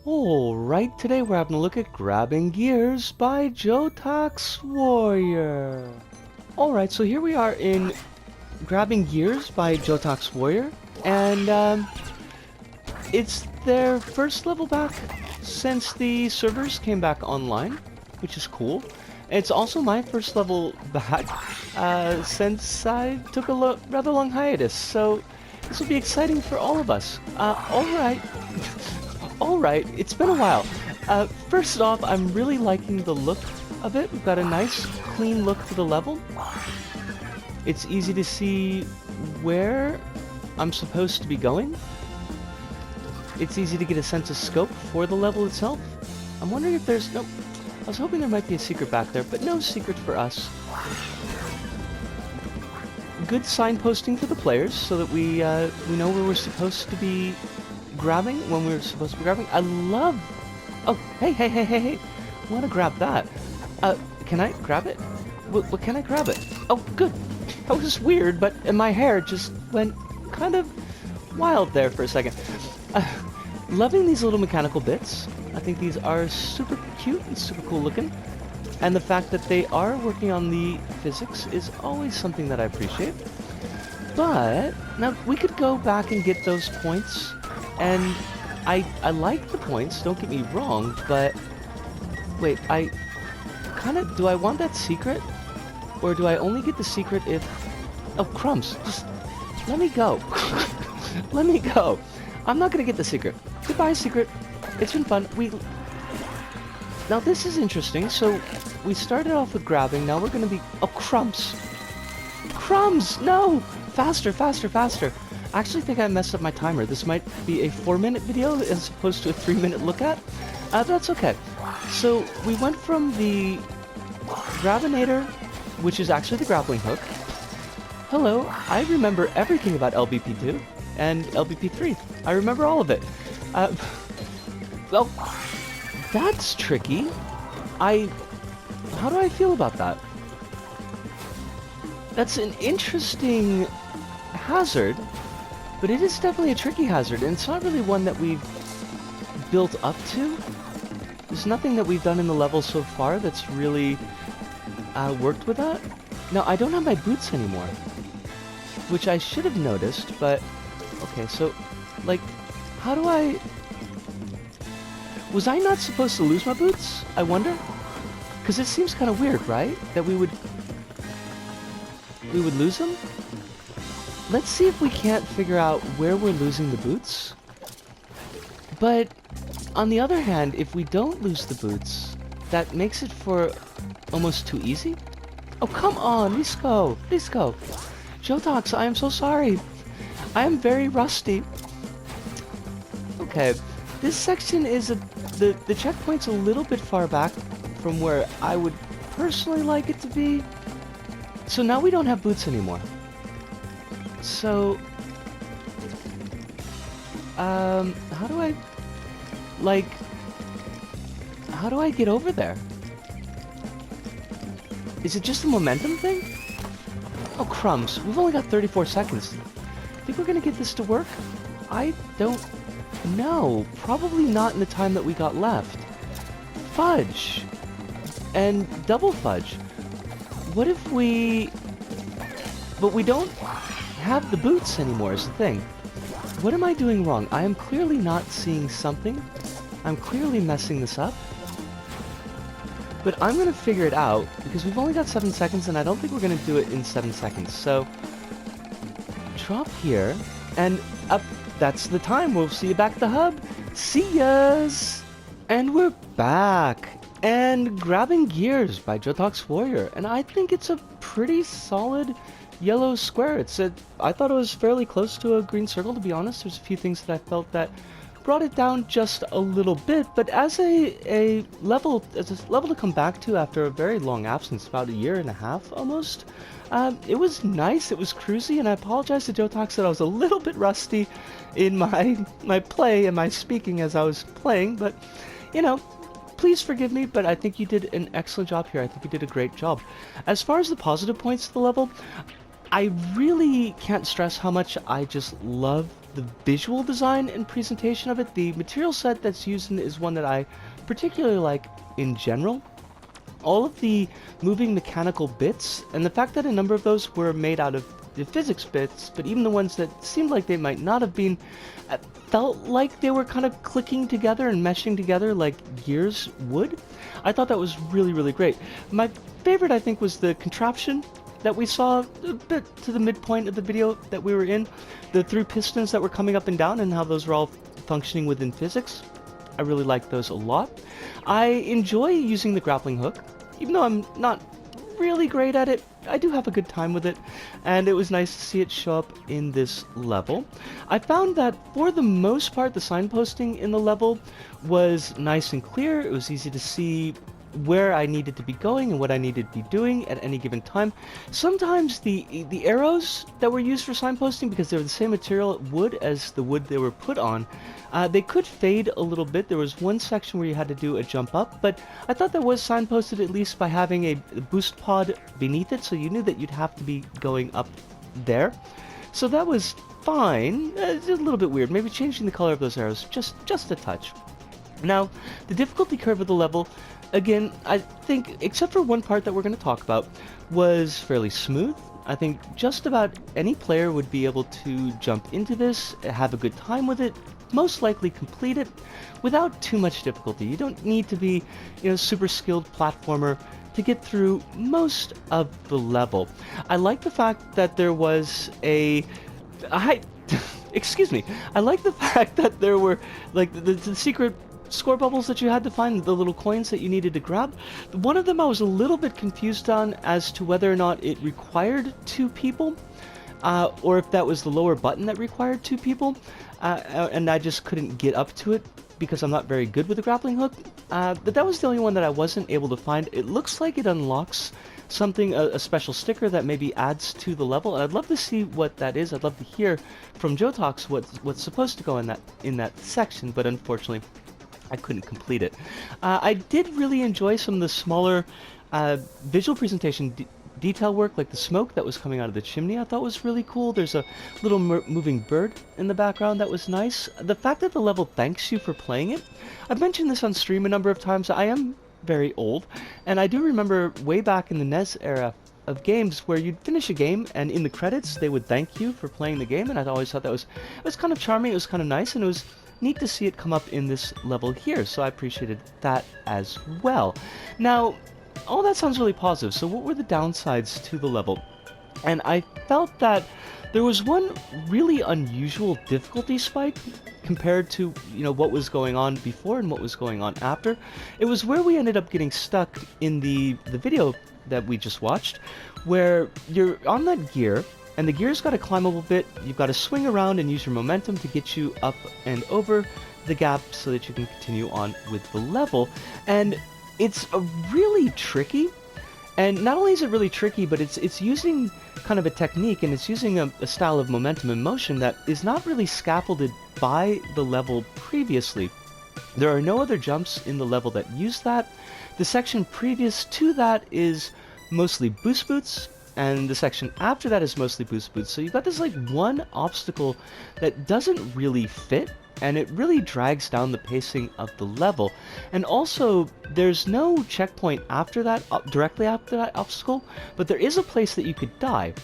Alright, today we're having a look at Grabbing Gears by JotaxWarrior. Alright, so here we are in Grabbing Gears by JotaxWarrior, and it's their first level back since the servers came back online, which is cool. It's also my first level back since I took a rather long hiatus, so this will be exciting for all of us. Alright. Alright, it's been a while. First off, I'm really liking the look of it. We've got a nice, clean look to the level. It's easy to see where I'm supposed to be going. It's easy to get a sense of scope for the level itself. I'm wondering if there's... Nope. I was hoping there might be a secret back there, but no secret for us. Good signposting for the players so that we know where we're supposed to be grabbing when we're supposed to be grabbing. I love... Oh, hey. I want to grab that. Can I grab it? What can I grab it? Oh, good. That was weird, but my hair just went kind of wild there for a second. Loving these little mechanical bits. I think these are super cute and super cool looking. And the fact that they are working on the physics is always something that I appreciate. But, now, we could go back and get those points. And I like the points, don't get me wrong, but... Wait, do I want that secret? Or do I only get the secret if... Oh, crumbs. Just let me go. Let me go. I'm not gonna get the secret. Goodbye, secret. It's been fun. Now, this is interesting. So, we started off with grabbing. Now we're gonna be... Oh, crumbs. Crumbs! No! Faster. I actually think I messed up my timer. This might be a 4-minute video as opposed to a 3-minute look at. That's okay. So, we went from the Grabinator, which is actually the grappling hook. Hello, I remember everything about LBP2 and LBP3. I remember all of it. Well, that's tricky. How do I feel about that? That's an interesting hazard. But it is definitely a tricky hazard, and it's not really one that we've built up to. There's nothing that we've done in the level so far that's really worked with that. Now, I don't have my boots anymore, which I should have noticed, but... Okay, so, like, how do I... Was I not supposed to lose my boots? I wonder? Because it seems kind of weird, right? That we would lose them? Let's see if we can't figure out where we're losing the boots. But, on the other hand, if we don't lose the boots, that makes it for almost too easy. Oh, come on, Risco. Jotax, I am so sorry. I am very rusty. Okay, this section is the checkpoint's a little bit far back from where I would personally like it to be. So now we don't have boots anymore. So, how do I get over there? Is it just a momentum thing? Oh, crumbs. We've only got 34 seconds. Think we're gonna get this to work? I don't know. Probably not in the time that we got left. Fudge. And double fudge. What if we... But we don't have the boots anymore is the thing. What am I doing wrong? I am clearly not seeing something. I'm clearly messing this up. But I'm gonna figure it out, because we've only got 7 seconds, and I don't think we're gonna do it in 7 seconds. So, drop here, and up. That's the time. We'll see you back at the hub. See yas! And we're back. And Grabbing Gears by JotaxWarrior. And I think it's a pretty solid yellow square. I thought it was fairly close to a green circle, to be honest. There's a few things that I felt that brought it down just a little bit, but as a level to come back to after a very long absence, about a year and a half almost, it was nice, it was cruisy, and I apologize to Jotax that I was a little bit rusty in my play and my speaking as I was playing, but, you know, please forgive me, but I think you did an excellent job here. I think you did a great job. As far as the positive points of the level, I really can't stress how much I just love the visual design and presentation of it. The material set that's used is one that I particularly like in general. All of the moving mechanical bits, and the fact that a number of those were made out of the physics bits, but even the ones that seemed like they might not have been, felt like they were kind of clicking together and meshing together like gears would. I thought that was really, really great. My favorite, I think, was the contraption that we saw a bit to the midpoint of the video that we were in. The 3 pistons that were coming up and down and how those were all functioning within physics. I really like those a lot. I enjoy using the grappling hook. Even though I'm not really great at it, I do have a good time with it, and it was nice to see it show up in this level. I found that for the most part the signposting in the level was nice and clear. It was easy to see where I needed to be going and what I needed to be doing at any given time. Sometimes the arrows that were used for signposting, because they were the same material wood as the wood they were put on, they could fade a little bit. There was one section where you had to do a jump up, but I thought that was signposted at least by having a boost pod beneath it, so you knew that you'd have to be going up there. So that was fine. It's a little bit weird. Maybe changing the color of those arrows just a touch. Now, the difficulty curve of the level, again, I think, except for one part that we're going to talk about, was fairly smooth. I think just about any player would be able to jump into this, have a good time with it, most likely complete it without too much difficulty. You don't need to be, super skilled platformer to get through most of the level. I like the fact that there was excuse me. I like the fact that there were, like, the secret score bubbles that you had to find, the little coins that you needed to grab. One of them I was a little bit confused on as to whether or not it required 2 people, or if that was the lower button that required 2 people, and I just couldn't get up to it because I'm not very good with the grappling hook. But that was the only one that I wasn't able to find. It looks like it unlocks something, a special sticker that maybe adds to the level, and I'd love to see what that is. I'd love to hear from Jotax what's supposed to go in that section, but unfortunately I couldn't complete it. I did really enjoy some of the smaller visual presentation detail work, like the smoke that was coming out of the chimney. I thought was really cool. There's a little moving bird in the background that was nice. The fact that the level thanks you for playing it. I've mentioned this on stream a number of times. I am very old, and I do remember way back in the NES era of games where you'd finish a game and in the credits they would thank you for playing the game, and I always thought that was kind of charming. It was kind of nice, and it was neat to see it come up in this level here, so I appreciated that as well. Now, all that sounds really positive, so what were the downsides to the level? And I felt that there was one really unusual difficulty spike compared to, what was going on before and what was going on after. It was where we ended up getting stuck in the video that we just watched, where you're on that gear, and the gear's got to climb a little bit. You've got to swing around and use your momentum to get you up and over the gap so that you can continue on with the level. And it's a really tricky, and not only is it really tricky, but it's using kind of a technique, and it's using a style of momentum and motion that is not really scaffolded by the level previously. There are no other jumps in the level that use that. The section previous to that is mostly boost boots, and the section after that is mostly boost boots. So you've got this one obstacle that doesn't really fit, and it really drags down the pacing of the level. And also, there's no checkpoint after that, directly after that obstacle, but there is a place that you could die.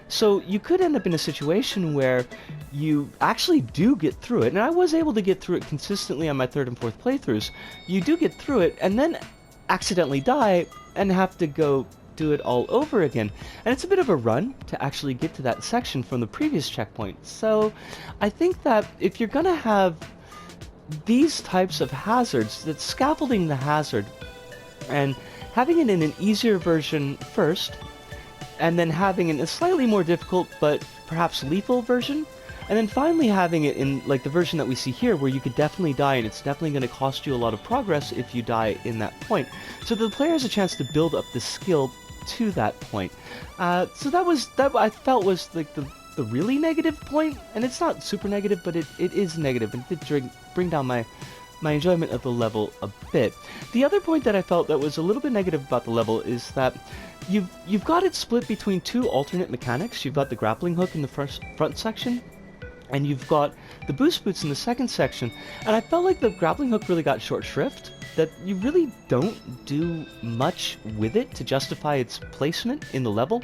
So you could end up in a situation where you actually do get through it, and I was able to get through it consistently on my 3rd and 4th playthroughs. You do get through it, and then accidentally die, and have to go do it all over again. And it's a bit of a run to actually get to that section from the previous checkpoint. So I think that if you're gonna have these types of hazards, that scaffolding the hazard and having it in an easier version first, and then having it in a slightly more difficult but perhaps lethal version, and then finally having it in the version that we see here, where you could definitely die, and it's definitely going to cost you a lot of progress if you die in that point. So the player has a chance to build up the skill to that point. So that I felt was the really negative point, and it's not super negative, but it is negative, and it did bring down my my enjoyment of the level a bit. The other point that I felt that was a little bit negative about the level is that you've got it split between two alternate mechanics. You've got the grappling hook in the front section, and you've got the boost boots in the second section. And I felt like the grappling hook really got short shrift, that you really don't do much with it to justify its placement in the level.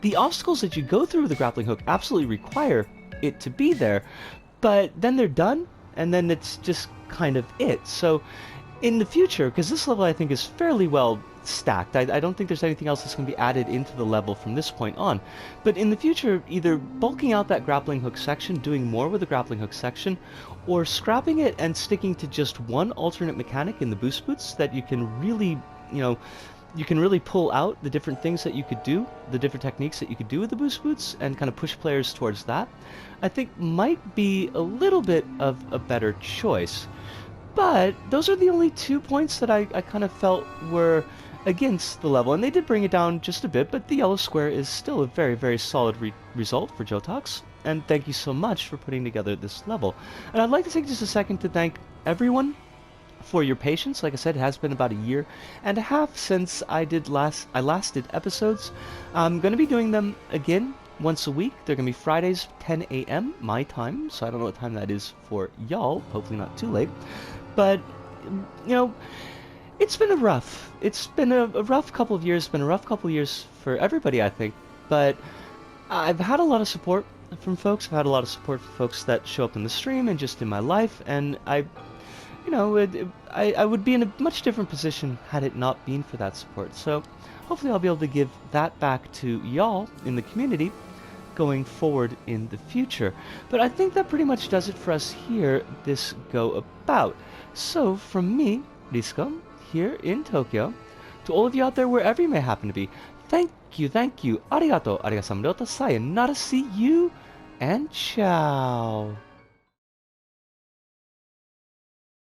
The obstacles that you go through with the grappling hook absolutely require it to be there, but then they're done, and then it's just kind of it. So in the future, because this level I think is fairly well stacked, I don't think there's anything else that's going to be added into the level from this point on, but in the future, either bulking out that grappling hook section, doing more with the grappling hook section, or scrapping it and sticking to just one alternate mechanic in the boost boots that you can really, you can really pull out the different things that you could do, the different techniques that you could do with the boost boots, and kind of push players towards that, I think might be a little bit of a better choice. But those are the only 2 points that I kind of felt were against the level, and they did bring it down just a bit, but the yellow square is still a very, very solid result for Jotax, and thank you so much for putting together this level. And I'd like to take just a second to thank everyone for your patience. Like I said, it has been about a year and a half since I last did episodes. I'm going to be doing them again once a week. They're going to be Fridays, 10 a.m. my time, so I don't know what time that is for y'all. Hopefully not too late. But, it's been a rough couple of years. It's been a rough couple of years for everybody, I think. But I've had a lot of support from folks. I've had a lot of support from folks that show up in the stream and just in my life, and I would be in a much different position had it not been for that support. So hopefully I'll be able to give that back to y'all in the community going forward in the future. But I think that pretty much does it for us here this go about. So from me, Risco, here in Tokyo, to all of you out there wherever you may happen to be, thank you, arigato, sayonara, see you, and ciao.